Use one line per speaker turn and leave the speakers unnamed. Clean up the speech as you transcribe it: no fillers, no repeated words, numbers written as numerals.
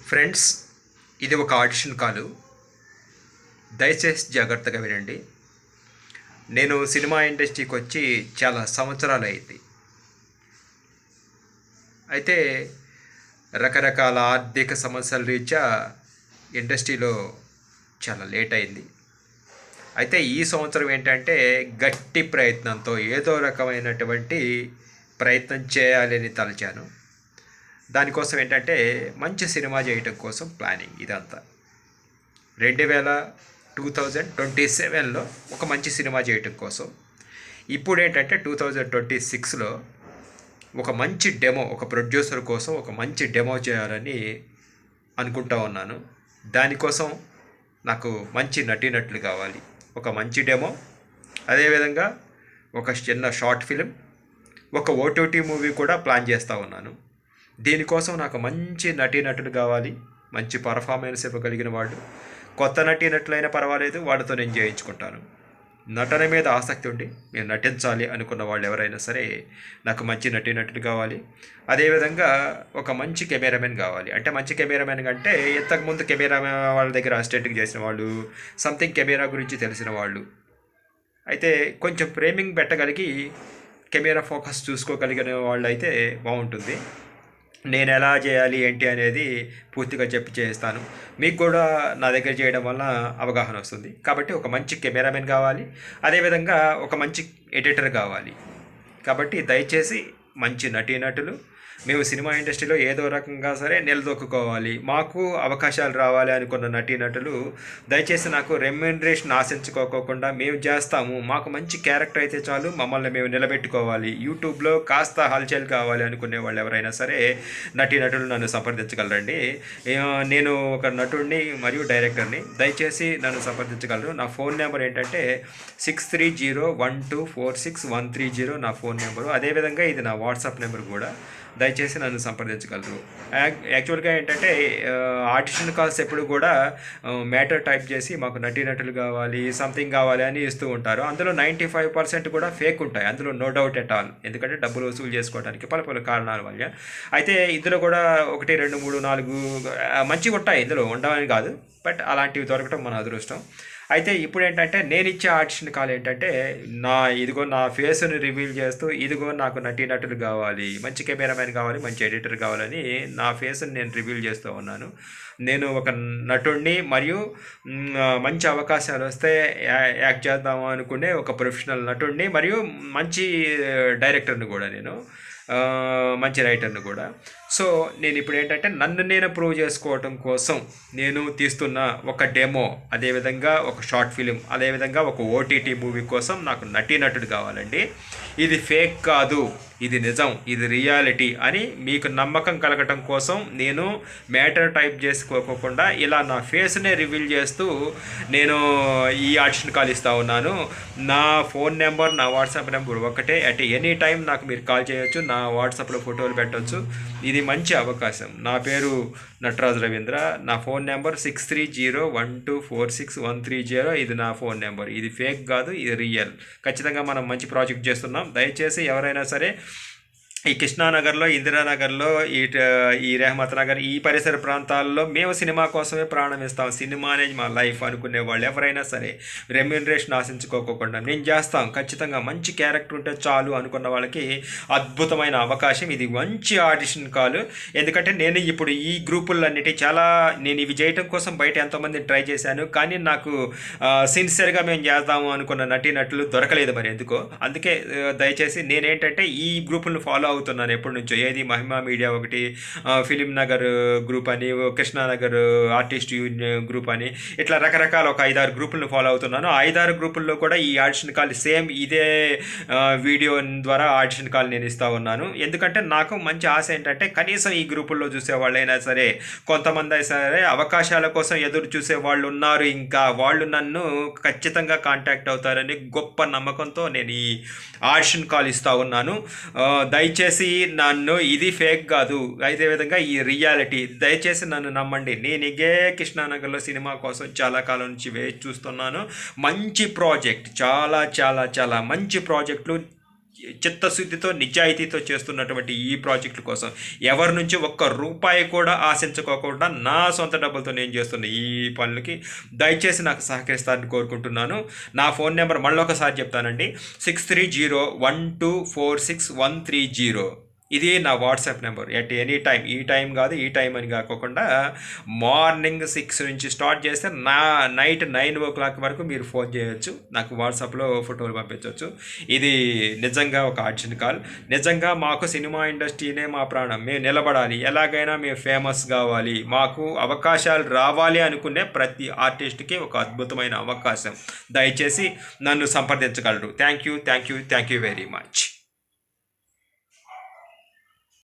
Friends, ఇది ఒక audition కాలు. దయచేసి జాగ్రత్తగా వినండి. నేను సినిమా ఇండస్ట్రీకి వచ్చి చాలా సంవత్సరాలు అయింది. అయితే రకరకాల ఆర్థిక సమస్యల రీత్యా ఇండస్ట్రీలో చాలా లేట్ అయింది. అయితే ఈ సంవత్సరం ఏంటంటే గట్టి ప్రయత్నంతో ఏదో రకమైనటువంటి ప్రయత్నం చేయాలని తలచాను. దానికోసం ఏంటంటే మంచి సినిమా చేయటం కోసం ప్లానింగ్ ఇదంతా. 2027లో ఒక మంచి సినిమా చేయటం కోసం. ఇప్పుడు ఏంటంటే 2026లో ఒక మంచి డెమో, ఒక ప్రొడ్యూసర్ కోసం ఒక మంచి డెమో చేయాలని అనుకుంటా ఉన్నాను. దానికోసం నాకు మంచి నటీనటులు కావాలి, ఒక మంచి డెమో, అదేవిధంగా ఒక చిన్న షార్ట్ ఫిలిం, ఒక ఓటీటీ మూవీ కూడా ప్లాన్ చేస్తూ ఉన్నాను. దీనికోసం నాకు మంచి నటీనటులు కావాలి, మంచి పర్ఫార్మెన్స్ ఇవ్వగలిగిన వాళ్ళు. కొత్త నటీనటులైనా పర్వాలేదు, వాళ్ళతో నేను చేయించుకుంటాను. నటన మీద ఆసక్తి ఉండి నేను నటించాలి అనుకున్న వాళ్ళు ఎవరైనా సరే నాకు మంచి నటీనటులు కావాలి. అదేవిధంగా ఒక మంచి కెమెరామెన్ కావాలి. అంటే మంచి కెమెరామెన్ అంటే ఇంతకుముందు కెమెరా వాళ్ళ దగ్గర అసిస్టెంట్గా చేసిన వాళ్ళు, సంథింగ్ కెమెరా గురించి తెలిసిన వాళ్ళు, అయితే కొంచెం ఫ్రేమింగ్ పెట్టగలిగి కెమెరా ఫోకస్ చూసుకోగలిగిన వాళ్ళు అయితే బాగుంటుంది. నేను ఎలా చేయాలి ఏంటి అనేది పూర్తిగా చెప్పి చేస్తాను. మీకు కూడా నా దగ్గర చేయడం వల్ల అవగాహన వస్తుంది. కాబట్టి ఒక మంచి కెమెరామెన్ కావాలి, అదేవిధంగా ఒక మంచి ఎడిటర్ కావాలి. కాబట్టి దయచేసి మంచి నటీనటులు, మేము సినిమా ఇండస్ట్రీలో ఏదో రకంగా సరే నిలదొక్కుకోవాలి, మాకు అవకాశాలు రావాలి అనుకున్న నటీనటులు దయచేసి నాకు రెమ్యూనరేషన్ ఆశించుకోకుండా మేము చేస్తాము, మాకు మంచి క్యారెక్టర్ అయితే చాలు, మమ్మల్ని మేము నిలబెట్టుకోవాలి, యూట్యూబ్లో కాస్త హల్చల్ కావాలి అనుకునే వాళ్ళు ఎవరైనా సరే నటీనటులు నన్ను సంప్రదించగలరండి. నేను ఒక నటుడిని మరియు డైరెక్టర్ని. దయచేసి నన్ను సంప్రదించగలరు. నా ఫోన్ నెంబర్ ఏంటంటే 6301246130 నా ఫోన్ నెంబరు. అదేవిధంగా ఇది నా వాట్సాప్ నెంబర్ కూడా. దయచేసి నన్ను సంప్రదించగలరు. యాక్చువల్గా ఏంటంటే ఆడిషన్ కాల్స్ ఎప్పుడు కూడా మ్యాటర్ టైప్ చేసి మాకు నటీనటులు కావాలి, సంథింగ్ కావాలి అని ఇస్తూ ఉంటారు. అందులో 95% కూడా ఫేక్ ఉంటాయి, అందులో నో డౌట్ ఎట్ ఆల్. ఎందుకంటే డబ్బులు వసూలు చేసుకోవడానికి పలు కారణాల వల్ల. అయితే ఇందులో కూడా 1 2 3 4 మంచిగా ఉంటాయి, ఇందులో ఉండవని కాదు, బట్ అలాంటివి దొరకటం మన అదృష్టం. అయితే ఇప్పుడు ఏంటంటే నేను ఇచ్చే ఆడిషన్ కాల్ ఏంటంటే ఇదిగో నా ఫేస్ని రివీల్ చేస్తూ, ఇదిగో నాకు నటీనటులు కావాలి, మంచి కెమెరామెన్ కావాలి, మంచి ఎడిటర్ కావాలని నా ఫేస్ని నేను రివీల్ చేస్తూ ఉన్నాను. నేను ఒక నటుడిని మరియు మంచి అవకాశాలు వస్తే యాక్ట్ చేద్దాము అనుకునే ఒక ప్రొఫెషనల్ నటుడిని మరియు మంచి డైరెక్టర్ని కూడా, నేను మంచి రైటర్ని కూడా. సో నేను ఇప్పుడు ఏంటంటే నన్ను నేను ప్రూవ్ చేసుకోవటం కోసం నేను తీస్తున్న ఒక డెమో, అదేవిధంగా ఒక షార్ట్ ఫిలిం, అదేవిధంగా ఒక ఓటీటీ మూవీ కోసం నాకు నటీనటుడు కావాలండి. ఇది ఫేక్ కాదు, ఇది నిజం, ఇది రియాలిటీ అని మీకు నమ్మకం కలగటం కోసం నేను మ్యాటర్ టైప్ చేసుకోకుండా ఇలా నా ఫేస్నే రివీల్ చేస్తూ నేను ఈ ఆడిషన్ కాల్ ఇస్తూ ఉన్నాను. నా ఫోన్ నెంబర్, నా వాట్సాప్ నెంబర్ ఒకటే. అట్ ఎనీ టైం నాకు మీరు కాల్ చేయొచ్చు, నా వాట్సాప్లో ఫోటోలు పెట్టవచ్చు. ఇది మంచి అవకాశం. నా పేరు నటరాజు రవీంద్ర. నా ఫోన్ నెంబర్ 6301246130. ఇది నా ఫోన్ నెంబర్. ఇది ఫేక్ కాదు, ఇది రియల్. ఖచ్చితంగా మనం మంచి ప్రాజెక్ట్ చేస్తున్నాం. దయచేసి ఎవరైనా సరే ఈ కృష్ణానగర్లో, ఇందిరానగర్లో, ఈ రెహమత్ నగర్, ఈ పరిసర ప్రాంతాల్లో మేము సినిమా కోసమే ప్రాణం ఇస్తాం, సినిమా అనేది మా లైఫ్ అనుకునే వాళ్ళు ఎవరైనా సరే రెమ్యూనరేషన్ ఆశించుకోకుండా నేను చేస్తాం. ఖచ్చితంగా మంచి క్యారెక్టర్ ఉంటే చాలు అనుకున్న వాళ్ళకి అద్భుతమైన అవకాశం. ఇది మంచి ఆడిషన్ కాల్. ఎందుకంటే నేను ఇప్పుడు ఈ గ్రూపులన్నిటి నేను ఇవి చేయటం కోసం బయట ఎంతోమంది ట్రై చేశాను, కానీ నాకు సిన్సియర్గా మేము చేద్దాము అనుకున్న నటీనటులు దొరకలేదు మరి ఎందుకో. అందుకే దయచేసి నేనేంటంటే ఈ గ్రూపులను ఫాలో అవుతున్నాను ఎప్పటి నుంచో. ఏది మహిమా మీడియా ఒకటి, ఫిలిం నగర్ గ్రూప్ అని, కృష్ణానగర్ ఆర్టిస్ట్ యూనియన్ గ్రూప్ అని, ఇట్లా రకరకాల ఒక 5-6 గ్రూపులను ఫాలో అవుతున్నాను. 5-6 గ్రూపుల్లో కూడా ఈ ఆడిషన్ కాల్ సేమ్ ఇదే వీడియో ద్వారా ఆడిషన్ కాల్ నేను ఇస్తూ ఉన్నాను. ఎందుకంటే నాకు మంచి ఆశ ఏంటంటే కనీసం ఈ గ్రూపుల్లో చూసే వాళ్ళైనా సరే, కొంతమంది అయినా సరే అవకాశాల కోసం ఎదురు చూసే వాళ్ళు ఉన్నారు, ఇంకా వాళ్ళు నన్ను ఖచ్చితంగా కాంటాక్ట్ అవుతారని గొప్ప నమ్మకంతో నేను ఈ ఆడిషన్ కాల్ ఇస్తూ ఉన్నాను. దయచేసి నన్ను, ఇది ఫేక్ కాదు, అదేవిధంగా ఈ రియాలిటీ, దయచేసి నన్ను నమ్మండి. నేను ఇగే కృష్ణానగర్లో సినిమా కోసం చాలా కాలం నుంచి వేచి చూస్తున్నాను. మంచి ప్రాజెక్ట్, చాలా చాలా చాలా మంచి ప్రాజెక్టులు చిత్తశుద్ధితో నిజాయితీతో చేస్తున్నటువంటి ఈ ప్రాజెక్టుల కోసం ఎవరి నుంచి ఒక్క రూపాయి కూడా ఆశించుకోకుండా నా సొంత డబ్బులతో నేను చేస్తున్న ఈ పనులకి దయచేసి నాకు సహకరిస్తారని కోరుకుంటున్నాను. నా ఫోన్ నెంబర్ మళ్ళీ ఒకసారి చెప్తానండి, 6301246130. ఇది నా WhatsApp number. At any time, ఈ టైం కాదు ఈ టైం అని కాకుండా మార్నింగ్ 6 నుంచి స్టార్ట్ చేస్తే నైట్ 9 o'clock వరకు మీరు ఫోన్ చేయొచ్చు, నాకు వాట్సాప్లో ఫోటోలు పంపించవచ్చు. ఇది నిజంగా ఒక అర్జెంట్ కాల్. నిజంగా మాకు సినిమా ఇండస్ట్రీనే మా ప్రాణం, మేము నిలబడాలి, ఎలాగైనా మేము ఫేమస్ కావాలి, మాకు అవకాశాలు రావాలి అనుకునే ప్రతి ఆర్టిస్ట్కి ఒక అద్భుతమైన అవకాశం. దయచేసి నన్ను సంప్రదించగలరు. Thank you very much.